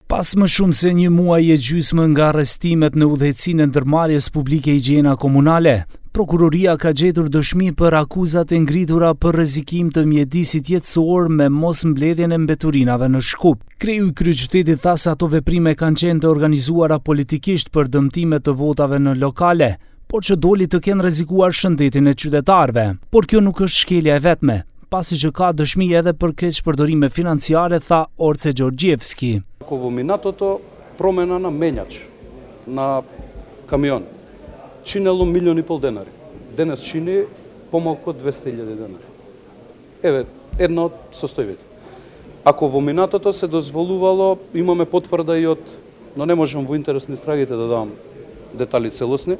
Pas më shumë se një muaj e gjysmë nga arrestimet në udhëhecinë e ndërmarrjes publike higjiena komunale, prokuroria ka gjetur dëshmi për akuzat e ngritura për rrezikim të mjedisit jetësor me mos mbledhjen e mbeturinave në Shkup. Kreu i kryeqytetit tha se ato veprime kanë qenë të organizuara politikisht për dëmtime të votave në lokale, por që doli të kenë rrezikuar shëndetin e qytetarëve. Por kjo nuk është shkelja e vetme, pasi që ka dëshmi edhe për keqpërdorime financiare, tha Orce Gjorgjevski. Ako minatото промена на менјач на камион чинело 1,5 милиони денари. Денес чини помалку од 200.000 денари. Еве, една од состојбите. Ако во минатото се дозволувало, имаме потврда и од, но не можам во интерес на истрагите да дам детали целосни,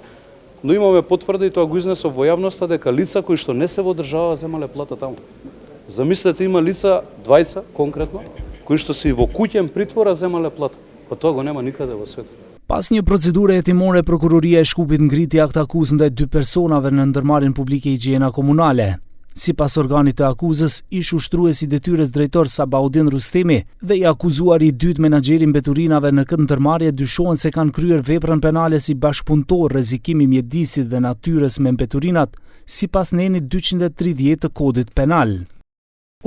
но имаме потврда и тоа го изнесов во јавноста дека лица кои што не се во држава земале плата таму. Замислете, има лица, двајца конкретно, кои што се и во куќен притвор земале плата. Па тоа го нема никаде во светот. Pas një procedure hetimore, prokuroria e Shkupit ngriti akt akuzë ndaj 2 personave në ndërmarrjen publike higjiena komunale. Sipas organit të akuzës, ish ushtruesi i detyrës drejtor Sabaudin Rustemi dhe i akuzuari i dytë menaxheri mbeturinave në këtë ndërmarrje dyshohen se kanë kryer veprën penale si bashkëpunëtor rrezikimi mjedisit dhe natyrës me mbeturinat, sipas nenit 230 të kodit penal.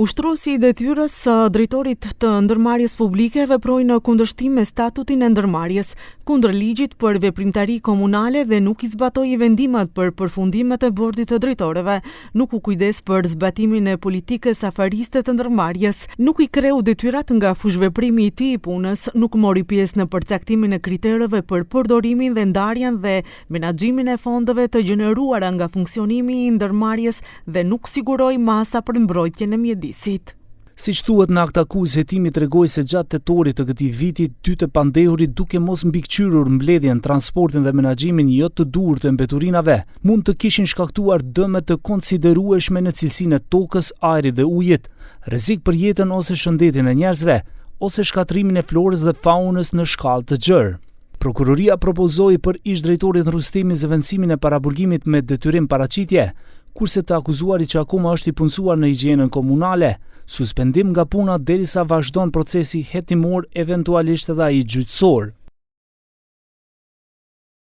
Ushtruesi i detyrës drejtorit të ndërmarrjes publike veproi në kundërshtim me statutin e ndërmarrjes, kundër ligjit për veprimtari komunale dhe nuk i zbatoi vendimet për përfundimet e bordit të drejtorëve, nuk u kujdes për zbatimin e politikës afariste të ndërmarrjes, nuk i kreu detyrat nga fushveprimi i tij i punës, nuk mori pjesë në përcaktimin e kriterëve për përdorimin dhe ndarjen dhe menaxhimin e fondeve të gjeneruara nga funksionimi i ndërmarrjes dhe nuk siguroi masa për mbrojtjen e mjedisit. Siç thuhet në akt akuzë, hetimi tregoi se gjatë tetorit të këtij viti, 2 të pandehurit duke mos mbikëqyrur mbledhjen, transportin dhe menaxhimin jo të duhur të mbeturinave, mund të kishin shkaktuar dëme të konsiderueshme në cilësinë e tokës, ajrit dhe ujit, rrezik për jetën ose shëndetin e njerëzve, ose shkatrimin e florës dhe faunës në shkallë të gjerë. Prokuroria propozoi për ish drejtorin Rustemi zëvendësimin e paraburgimit me detyrim paraqitje, kurse të akuzuari që akoma është i punësuar në higjienën komunale, suspendim nga puna derisa vazhdon procesi hetimor, eventualisht edhe ai gjyqësor.